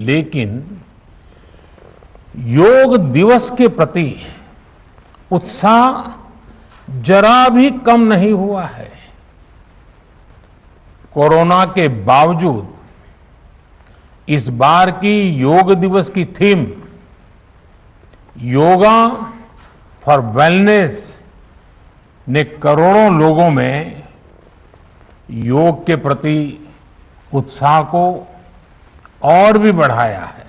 लेकिन योग दिवस के प्रति उत्साह जरा भी कम नहीं हुआ है। कोरोना के बावजूद इस बार की योग दिवस की थीम योगा फॉर वेलनेस ने करोड़ों लोगों में योग के प्रति उत्साह को और भी बढ़ाया है।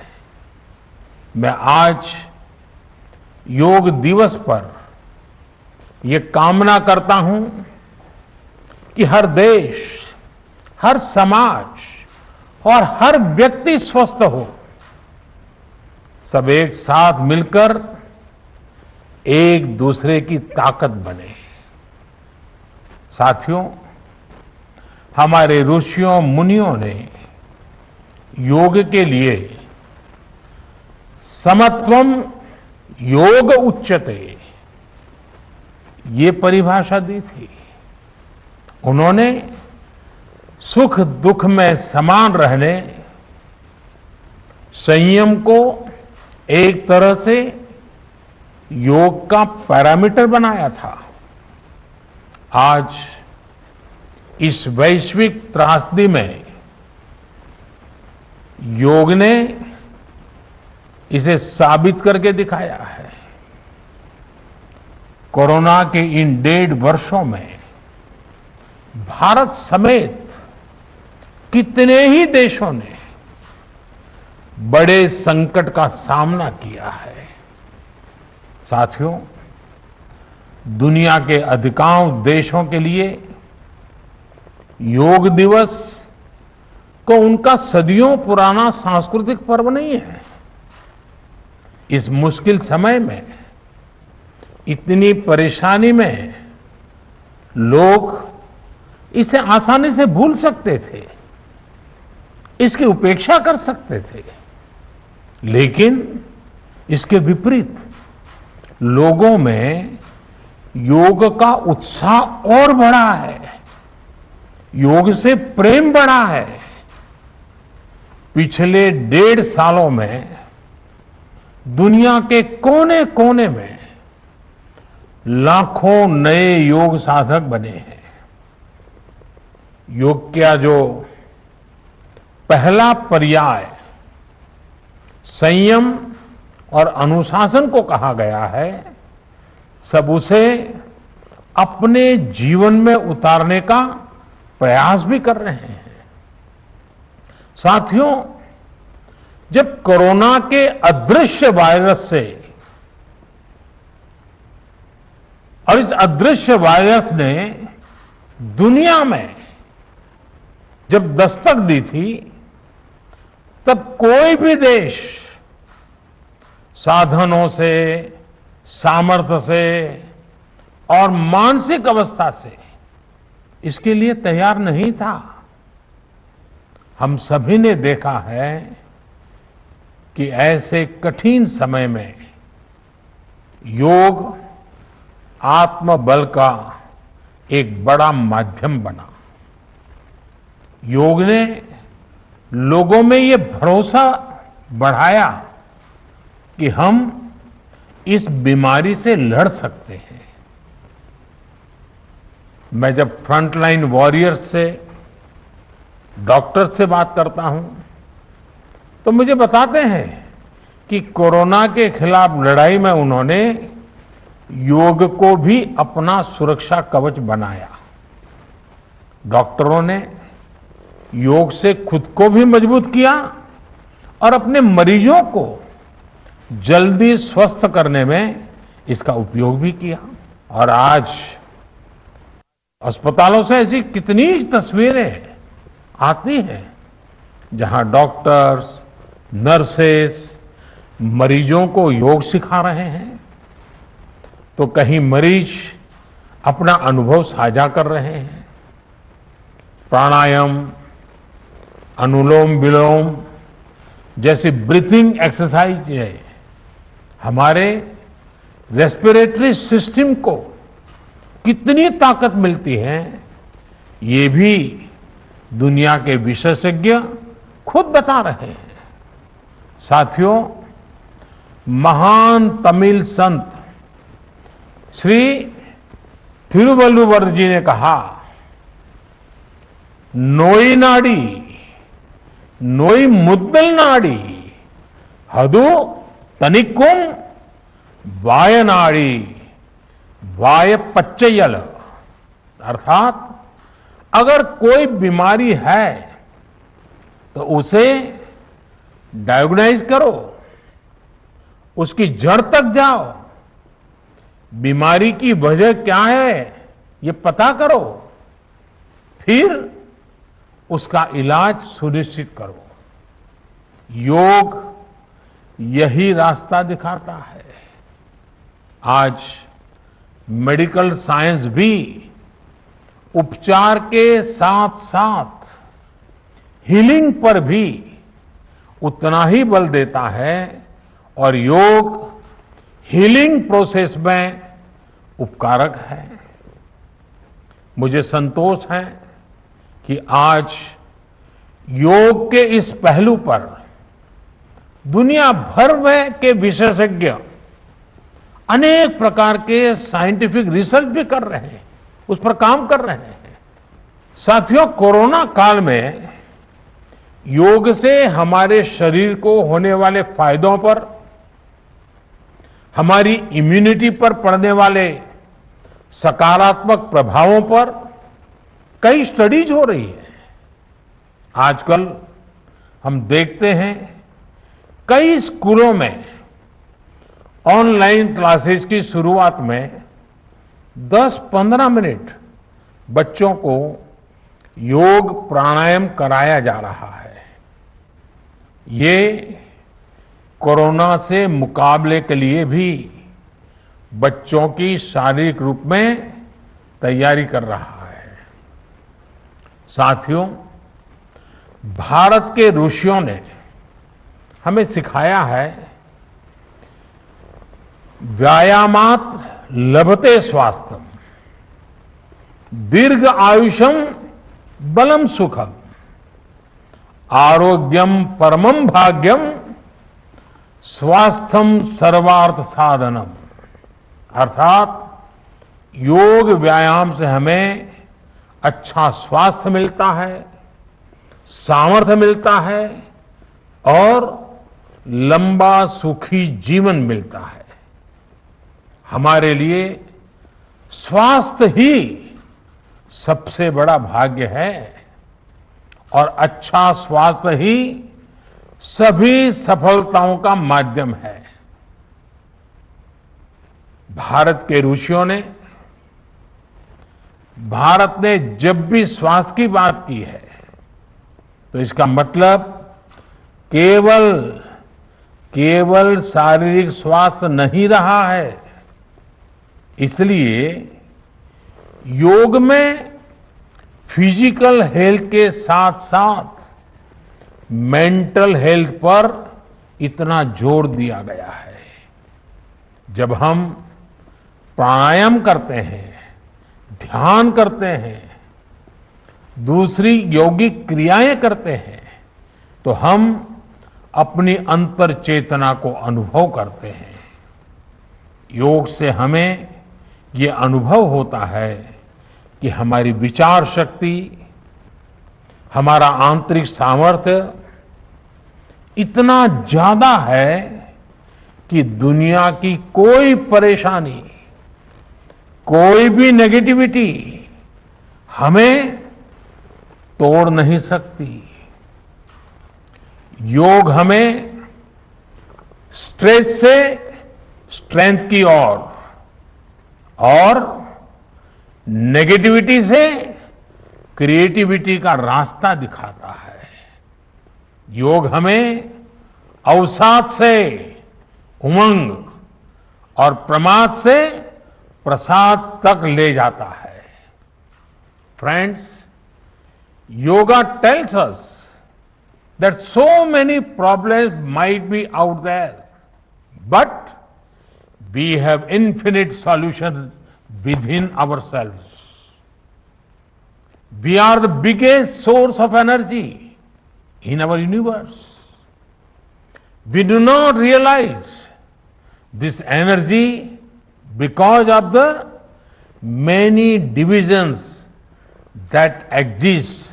मैं आज योग दिवस पर ये कामना करता हूं कि हर देश, हर समाज और हर व्यक्ति स्वस्थ हो। सब एक साथ मिलकर एक दूसरे की ताकत बने। साथियों, हमारे ऋषियों मुनियों ने योग के लिए समत्वम योग उच्यते ये परिभाषा दी थी। उन्होंने सुख दुख में समान रहने, संयम को एक तरह से योग का पैरामीटर बनाया था। आज इस वैश्विक त्रासदी में योग ने इसे साबित करके दिखाया है। कोरोना के इन 1.5 वर्षों में भारत समेत कितने ही देशों ने बड़े संकट का सामना किया है। साथियों, दुनिया के अधिकांश देशों के लिए योग दिवस को उनका सदियों पुराना सांस्कृतिक पर्व नहीं है। इस मुश्किल समय में, इतनी परेशानी में लोग इसे आसानी से भूल सकते थे, इसकी उपेक्षा कर सकते थे। लेकिन इसके विपरीत लोगों में योग का उत्साह और बढ़ा है, योग से प्रेम बढ़ा है। पिछले 1.5 सालों में दुनिया के कोने कोने में लाखों नए योग साधक बने हैं। योग का जो पहला पर्याय संयम और अनुशासन को कहा गया है, सब उसे अपने जीवन में उतारने का प्रयास भी कर रहे हैं। साथियों, जब कोरोना के अदृश्य वायरस से और इस अदृश्य वायरस ने दुनिया में जब दस्तक दी थी, तब कोई भी देश साधनों से, सामर्थ्य से और मानसिक अवस्था से इसके लिए तैयार नहीं था। हम सभी ने देखा है कि ऐसे कठिन समय में योग आत्मबल का एक बड़ा माध्यम बना। योग ने लोगों में ये भरोसा बढ़ाया कि हम इस बीमारी से लड़ सकते हैं। मैं जब फ्रंटलाइन वॉरियर्स से, डॉक्टर से बात करता हूं, तो मुझे बताते हैं कि कोरोना के खिलाफ लड़ाई में उन्होंने योग को भी अपना सुरक्षा कवच बनाया। डॉक्टरों ने योग से खुद को भी मजबूत किया और अपने मरीजों को जल्दी स्वस्थ करने में इसका उपयोग भी किया। और आज अस्पतालों से ऐसी कितनी तस्वीरें आती हैं जहां डॉक्टर्स, नर्सेस मरीजों को योग सिखा रहे हैं, तो कहीं मरीज अपना अनुभव साझा कर रहे हैं। प्राणायाम, अनुलोम विलोम जैसी ब्रीथिंग एक्सरसाइज है हमारे रेस्पिरेटरी सिस्टम को कितनी ताकत मिलती है, ये भी दुनिया के विशेषज्ञ खुद बता रहे हैं। साथियों, महान तमिल संत श्री तिरुवल्लुवर जी ने कहा, नोई नाडी नोई मुद्दल नाडी हदु तनिक्कुम वायनाडी वाय पच्चयल। अर्थात अगर कोई बीमारी है तो उसे डायग्नाइज करो, उसकी जड़ तक जाओ, बीमारी की वजह क्या है ये पता करो, फिर उसका इलाज सुनिश्चित करो। योग यही रास्ता दिखाता है। आज मेडिकल साइंस भी उपचार के साथ साथ हीलिंग पर भी उतना ही बल देता है और योग हीलिंग प्रोसेस में उपकारक है। मुझे संतोष है कि आज योग के इस पहलू पर दुनिया भर में के विशेषज्ञ अनेक प्रकार के साइंटिफिक रिसर्च भी कर रहे हैं, उस पर काम कर रहे हैं। साथियों, कोरोना काल में योग से हमारे शरीर को होने वाले फायदों पर, हमारी इम्यूनिटी पर पड़ने वाले सकारात्मक प्रभावों पर कई स्टडीज हो रही है। आजकल हम देखते हैं कई स्कूलों में ऑनलाइन क्लासेस की शुरुआत में 10-15 मिनट बच्चों को योग प्राणायाम कराया जा रहा है। ये कोरोना से मुकाबले के लिए भी बच्चों की शारीरिक रूप में तैयारी कर रहा है। साथियों, भारत के ऋषियों ने हमें सिखाया है, व्यायामात लभते स्वास्थ्यम, दीर्घ आयुषम बलम सुखम, आरोग्यम परमम भाग्यम, स्वास्थ्यम सर्वार्थ साधनम। अर्थात योग व्यायाम से हमें अच्छा स्वास्थ्य मिलता है, सामर्थ्य मिलता है और लंबा सुखी जीवन मिलता है। हमारे लिए स्वास्थ्य ही सबसे बड़ा भाग्य है और अच्छा स्वास्थ्य ही सभी सफलताओं का माध्यम है। भारत के ऋषियों ने, भारत ने जब भी स्वास्थ्य की बात की है तो इसका मतलब केवल शारीरिक स्वास्थ्य नहीं रहा है। इसलिए योग में फिजिकल हेल्थ के साथ साथ मेंटल हेल्थ पर इतना जोर दिया गया है। जब हम प्राणायाम करते हैं, ध्यान करते हैं, दूसरी यौगिक क्रियाएं करते हैं तो हम अपनी अंतर चेतना को अनुभव करते हैं। योग से हमें ये अनुभव होता है कि हमारी विचार शक्ति, हमारा आंतरिक सामर्थ्य इतना ज्यादा है कि दुनिया की कोई परेशानी, कोई भी नेगेटिविटी हमें तोड़ नहीं सकती। योग हमें स्ट्रेस से स्ट्रेंथ की ओर और नेगेटिविटी से क्रिएटिविटी का रास्ता दिखाता है। योग हमें अवसाद से उमंग और प्रमाद से प्रसाद तक ले जाता है। Friends, yoga tells us that so many problems might be out there, but we have infinite solutions within ourselves. We are the biggest source of energy in our universe. We do not realize this energy because of the many divisions that exist.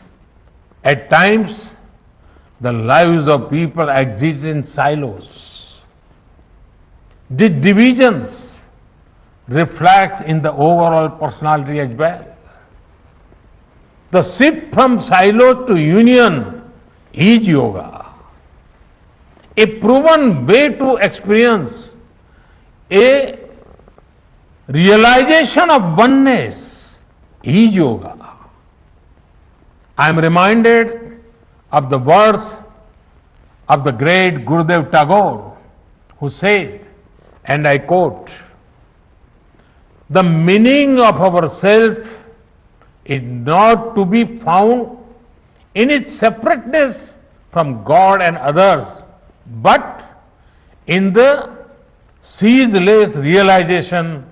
At times, the lives of people exist in silos. These divisions reflect in the overall personality as well. The shift from silo to union is yoga. A proven way to experience a realization of oneness is yoga. I am reminded of the words of the great Gurudev Tagore, who said, and I quote, "The meaning of our self is not to be found in its separateness from God and others, but in the ceaseless realization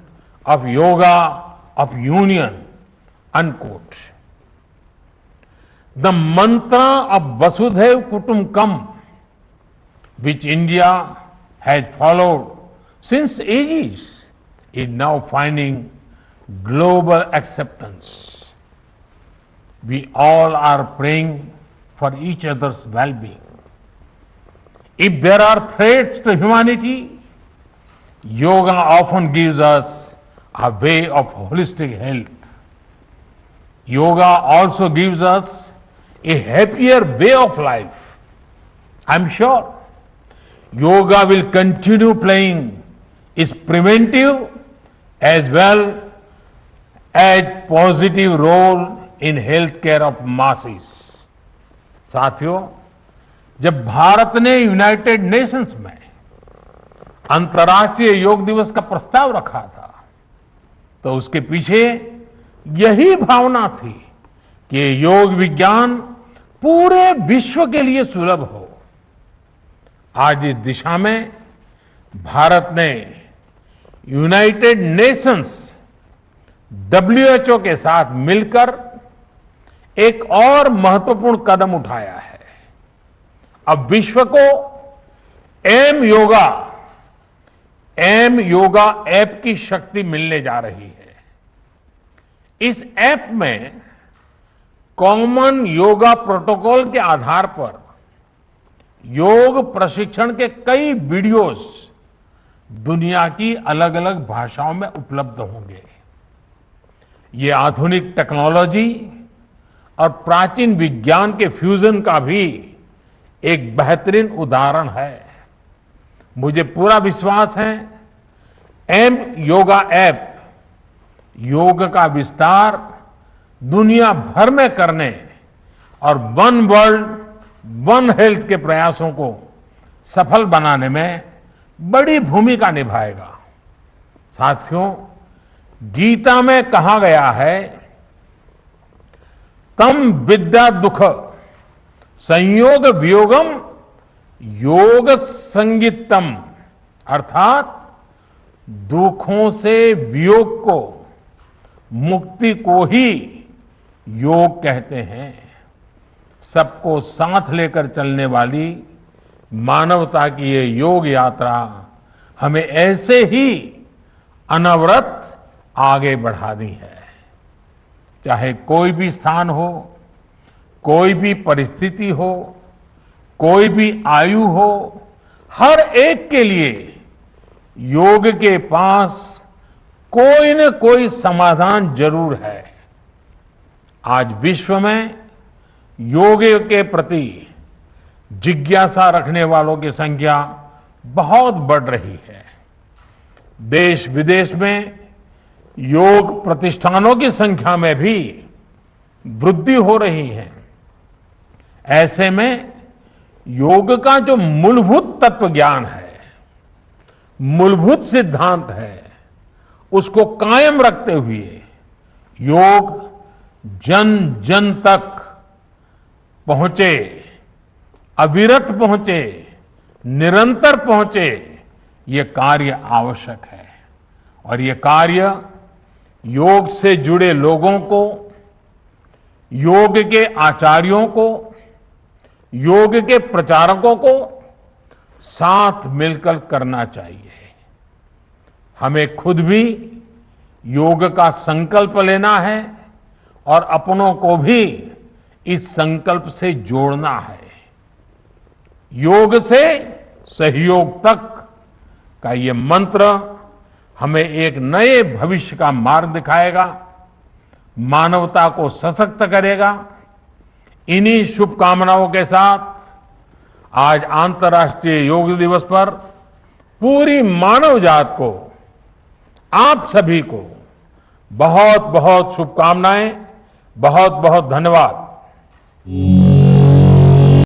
of yoga of union," unquote. The mantra of Vasudhaiv Kutumbakam, which India has followed since ages, is now finding global acceptance. We all are praying for each other's well-being. If there are threats to humanity, yoga often gives us a way of holistic health. Yoga also gives us a happier way of life. I'm sure yoga will continue playing its preventive as well as positive role in healthcare of masses. साथियों, जब भारत ने United Nations में अंतर्राष्ट्रीय योग दिवस का प्रस्ताव रखा था, तो उसके पीछे यही भावना थी कि योग विज्ञान पूरे विश्व के लिए सुलभ हो। आज इस दिशा में भारत ने यूनाइटेड नेशंस WHO के साथ मिलकर एक और महत्वपूर्ण कदम उठाया है। अब विश्व को एम योगा ऐप की शक्ति मिलने जा रही है। इस ऐप में कॉमन योगा प्रोटोकॉल के आधार पर योग प्रशिक्षण के कई वीडियोस दुनिया की अलग अलग भाषाओं में उपलब्ध होंगे। ये आधुनिक टेक्नोलॉजी और प्राचीन विज्ञान के फ्यूजन का भी एक बेहतरीन उदाहरण है। मुझे पूरा विश्वास है एम योगा ऐप योग का विस्तार दुनिया भर में करने और वन वर्ल्ड वन हेल्थ के प्रयासों को सफल बनाने में बड़ी भूमिका निभाएगा। साथियों, गीता में कहा गया है, तम विद्या दुख संयोग वियोगम योग संगीतम, अर्थात दुखों से वियोग को, मुक्ति को ही योग कहते हैं। सबको साथ लेकर चलने वाली मानवता की ये योग यात्रा हमें ऐसे ही अनवरत आगे बढ़ानी है। चाहे कोई भी स्थान हो, कोई भी परिस्थिति हो, कोई भी आयु हो, हर एक के लिए योग के पास कोई न कोई समाधान जरूर है। आज विश्व में योग के प्रति जिज्ञासा रखने वालों की संख्या बहुत बढ़ रही है। देश विदेश में योग प्रतिष्ठानों की संख्या में भी वृद्धि हो रही है। ऐसे में योग का जो मूलभूत तत्व ज्ञान है, मूलभूत सिद्धांत है, उसको कायम रखते हुए योग जन जन तक पहुंचे, अविरत पहुंचे, निरंतर पहुंचे, ये कार्य आवश्यक है। और ये कार्य योग से जुड़े लोगों को, योग के आचार्यों को, योग के प्रचारकों को साथ मिलकर करना चाहिए। हमें खुद भी योग का संकल्प लेना है और अपनों को भी इस संकल्प से जोड़ना है। योग से सहयोग तक का ये मंत्र हमें एक नए भविष्य का मार्ग दिखाएगा, मानवता को सशक्त करेगा। इन्हीं शुभकामनाओं के साथ आज अंतर्राष्ट्रीय योग दिवस पर पूरी मानव जात को, आप सभी को बहुत बहुत शुभकामनाएं, बहुत बहुत धन्यवाद।